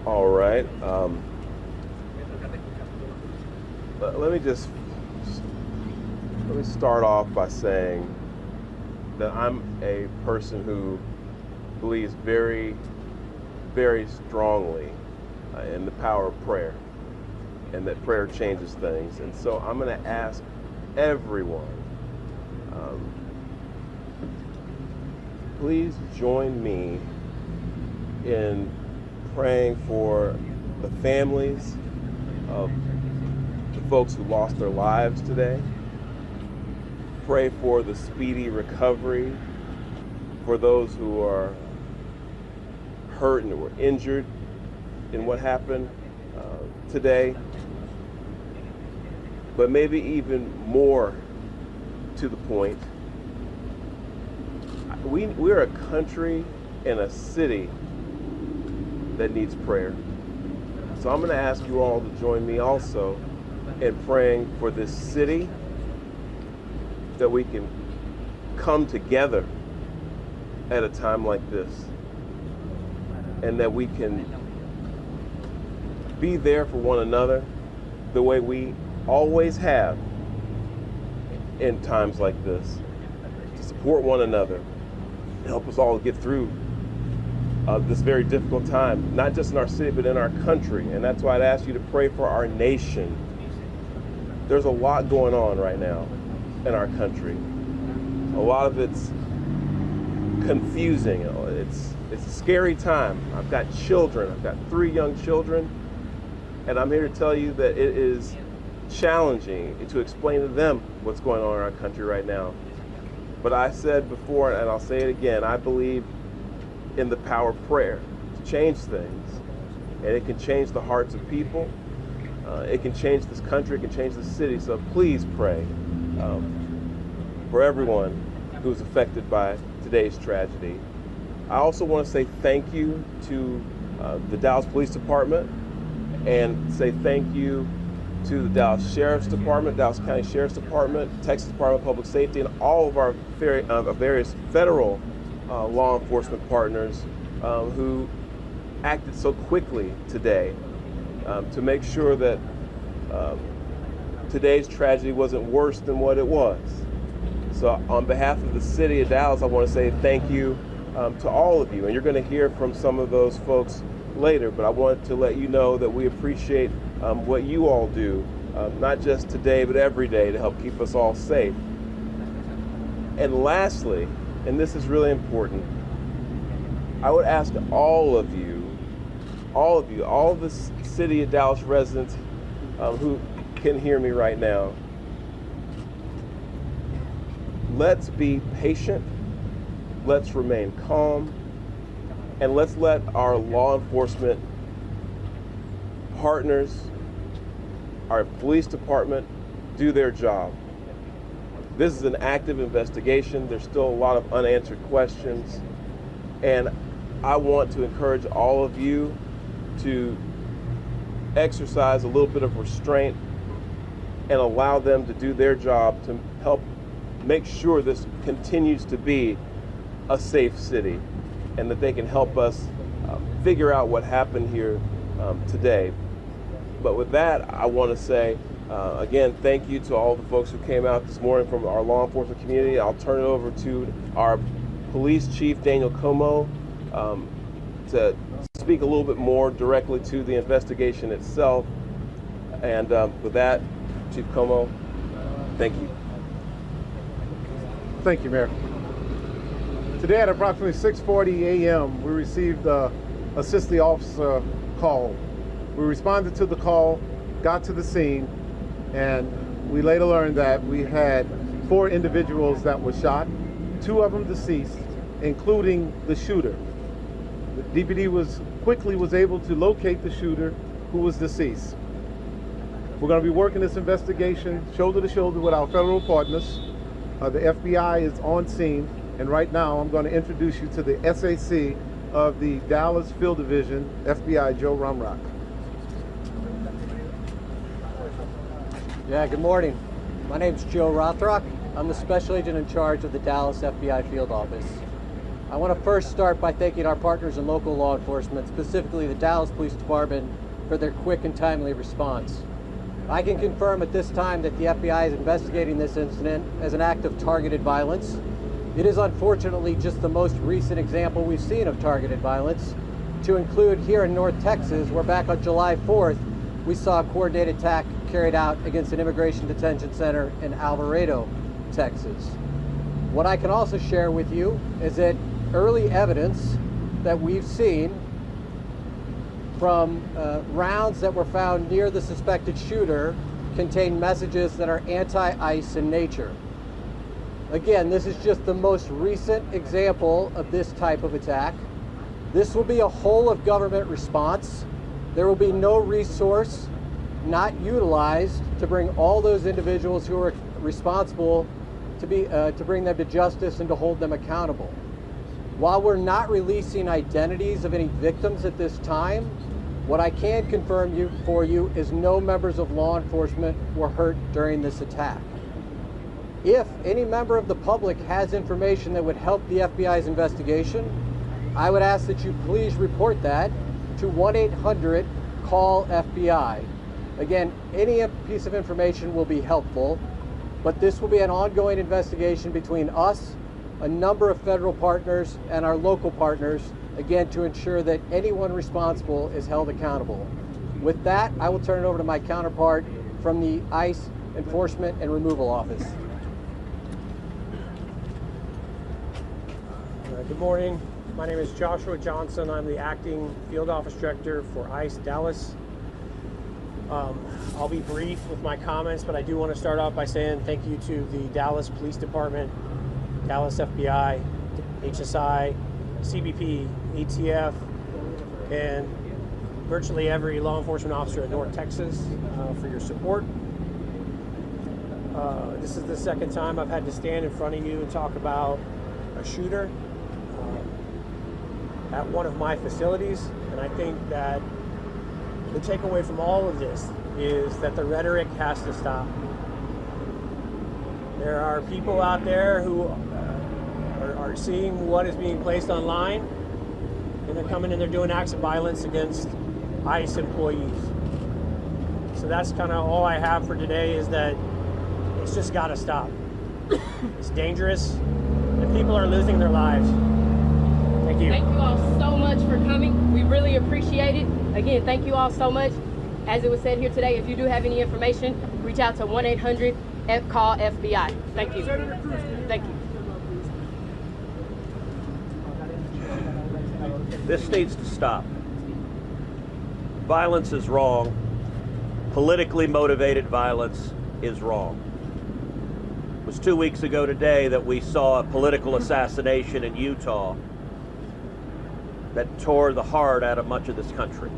All right. Let me just let me start off by saying that I'm a person who believes very, very strongly in the power of prayer, and that prayer changes things. And so I'm going to ask everyone, please join me in praying for the families of the folks who lost their lives today. Pray for the speedy recovery for those who are hurt and were injured in what happened today. But maybe even more to the point, we're a country and a city that needs prayer. So I'm going to ask you all to join me also in praying for this city, that we can come together at a time like this, and that we can be there for one another the way we always have in times like this, to support one another and help us all get through this very difficult time, not just in our city, but in our country. And that's why I'd ask you to pray for our nation. There's a lot going on right now in our country. A lot of it's confusing. It's a scary time. I've got children. I've got 3 young children, and I'm here to tell you that it is challenging to explain to them what's going on in our country right now. But I said before, and I'll say it again, I believe in the power of prayer to change things, and it can change the hearts of people. It can change this country, it can change the city. So please pray for everyone who's affected by today's tragedy. I also want to say thank you to the Dallas Police Department, and say thank you to the Dallas Sheriff's Department, Dallas County Sheriff's Department, Texas Department of Public Safety, and all of our various federal law enforcement partners who acted so quickly today to make sure that today's tragedy wasn't worse than what it was. So on behalf of the city of Dallas, I want to say thank you to all of you. And you're going to hear from some of those folks later, but I wanted to let you know that we appreciate what you all do, not just today, but every day, to help keep us all safe. And lastly, and this is really important, I would ask all of the city of Dallas residents who can hear me right now, let's be patient, let's remain calm, and let's let our law enforcement partners, our police department, do their job. This is an active investigation. There's still a lot of unanswered questions. And I want to encourage all of you to exercise a little bit of restraint and allow them to do their job to help make sure this continues to be a safe city, and that they can help us figure out what happened here today. But with that, I want to say, again, thank you to all the folks who came out this morning from our law enforcement community. I'll turn it over to our police chief, Daniel Como, to speak a little bit more directly to the investigation itself. And with that, Chief Como, thank you. Thank you, Mayor. Today at approximately 6:40 a.m., we received a assist the officer call. We responded to the call, got to the scene, and we later learned that we had 4 individuals that were shot, 2 of them deceased, including the shooter. The DPD was able to locate the shooter, who was deceased. We're going to be working this investigation shoulder to shoulder with our federal partners. The FBI is on scene, and right now I'm going to introduce you to the SAC of the Dallas Field Division, FBI Joe Rumrock. Yeah, good morning. My name's Joe Rothrock. I'm the special agent in charge of the Dallas FBI Field Office. I want to first start by thanking our partners in local law enforcement, specifically the Dallas Police Department, for their quick and timely response. I can confirm at this time that the FBI is investigating this incident as an act of targeted violence. It is unfortunately just the most recent example we've seen of targeted violence, to include here in North Texas, where back on July 4th, we saw a coordinated attack carried out against an immigration detention center in Alvarado, Texas. What I can also share with you is that early evidence that we've seen from rounds that were found near the suspected shooter contain messages that are anti-ICE in nature. Again, this is just the most recent example of this type of attack. This will be a whole of government response. There will be no resource not utilized to bring all those individuals who are responsible to bring them to justice and to hold them accountable. While we're not releasing identities of any victims at this time, what I can confirm for you is no members of law enforcement were hurt during this attack. If any member of the public has information that would help the FBI's investigation, I would ask that you please report that to 1-800-CALL-FBI. Again, any piece of information will be helpful, but this will be an ongoing investigation between us, a number of federal partners, and our local partners, again, to ensure that anyone responsible is held accountable. With that, I will turn it over to my counterpart from the ICE Enforcement and Removal Office. Good morning. My name is Joshua Johnson. I'm the acting field office director for ICE Dallas. I'll be brief with my comments, but I do want to start off by saying thank you to the Dallas Police Department, Dallas FBI, HSI, CBP, ATF, and virtually every law enforcement officer in North Texas for your support. This is the second time I've had to stand in front of you and talk about a shooter at one of my facilities, and I think that the takeaway from all of this is that the rhetoric has to stop. There are people out there who are seeing what is being placed online, and they're coming and they're doing acts of violence against ICE employees. So that's kind of all I have for today, is that it's just got to stop. It's dangerous, and people are losing their lives. Thank you. Thank you all so much for coming. We really appreciate it. Again, thank you all so much. As it was said here today, if you do have any information, reach out to 1-800-CALL-FBI. Thank you. Thank you. This needs to stop. Violence is wrong. Politically motivated violence is wrong. It was 2 weeks ago today that we saw a political assassination in Utah that tore the heart out of much of this country.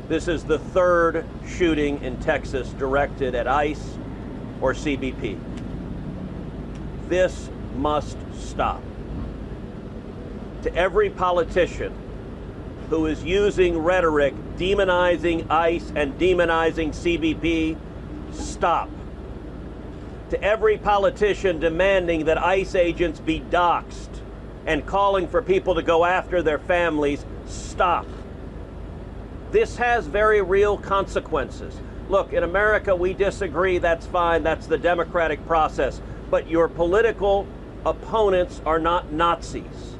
This is the third shooting in Texas directed at ICE or CBP. This must stop. To every politician who is using rhetoric demonizing ICE and demonizing CBP, stop. To every politician demanding that ICE agents be doxxed and calling for people to go after their families, stop. This has very real consequences. Look, in America, we disagree, that's fine, that's the democratic process, but your political opponents are not Nazis.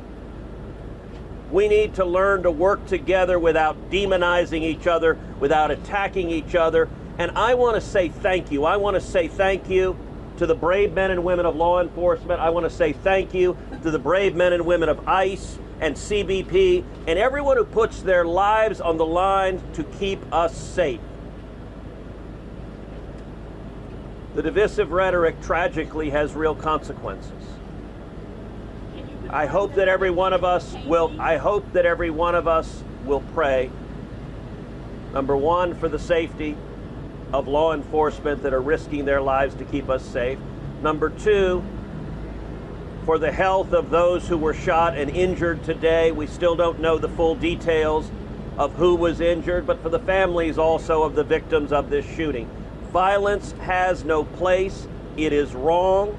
We need to learn to work together without demonizing each other, without attacking each other, and I want to say thank you. I want to say thank you to the brave men and women of law enforcement. I want to say thank you to the brave men and women of ICE and CBP and everyone who puts their lives on the line to keep us safe. The divisive rhetoric tragically has real consequences. I hope that every one of us will pray, number one, for the safety of law enforcement that are risking their lives to keep us safe. Number two, for the health of those who were shot and injured today. We still don't know the full details of who was injured, but for the families also of the victims of this shooting. Violence has no place. It is wrong.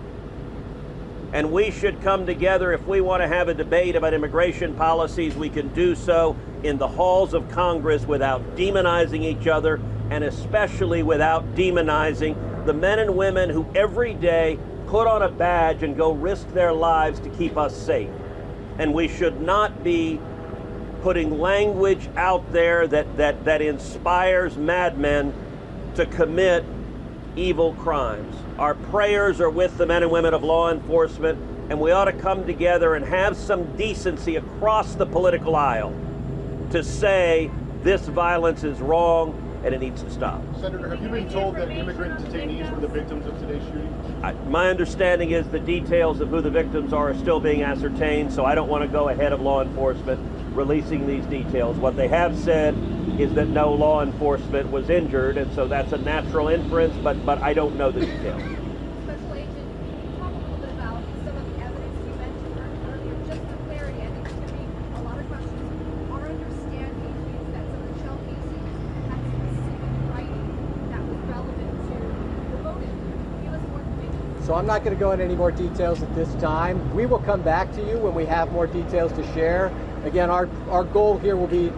And we should come together. If we want to have a debate about immigration policies, we can do so in the halls of Congress without demonizing each other, and especially without demonizing the men and women who every day put on a badge and go risk their lives to keep us safe. And we should not be putting language out there that inspires madmen to commit evil crimes. Our prayers are with the men and women of law enforcement, and we ought to come together and have some decency across the political aisle to say this violence is wrong and it needs to stop. Senator, have you been told that immigrant detainees were the victims of today's shooting? My understanding is the details of who the victims are still being ascertained, so I don't want to go ahead of law enforcement releasing these details. What they have said is that no law enforcement was injured, and so that's a natural inference, but I don't know the details. Special Agent, can you talk a little bit about some of the evidence you mentioned earlier? Just for clarity, I think there's going to be a lot of questions. Our understanding is that some of the shell casings had specific writing that was relevant to the motive. Give us more information. So I'm not going to go into any more details at this time. We will come back to you when we have more details to share. Again, our goal here will be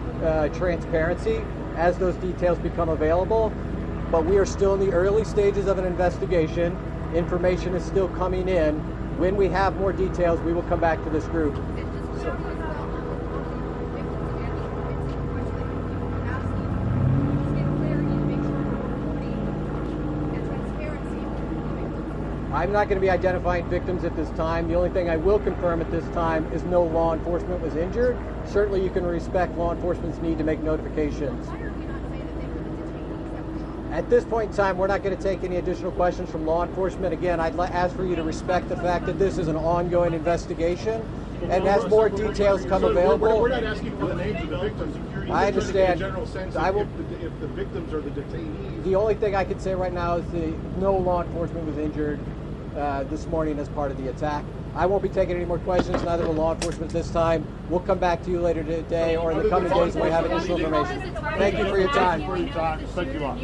transparency as those details become available, but we are still in the early stages of an investigation. Information is still coming in. When we have more details, we will come back to this group. And just clarity as well on the victims again, it's a question that people are asking. Just get clarity to make sure we're reporting and transparency on the victims. I'm not going to be identifying victims at this time. The only thing I will confirm at this time is no law enforcement was injured. Certainly you can respect law enforcement's need to make notifications. Why are you not saying that they were the detainees that were shot? At this point in time, we're not going to take any additional questions from law enforcement. Again, I'd ask for you to respect the fact that this is an ongoing investigation, and as more details come available. We're not asking for the names of the victims. I understand. In a general sense, I will. if the victims are the detainees. The only thing I can say right now is no law enforcement was injured this morning as part of the attack. I won't be taking any more questions, neither will law enforcement this time. We'll come back to you later today or in the coming days when we have additional information. Thank you for your time. Thank you all.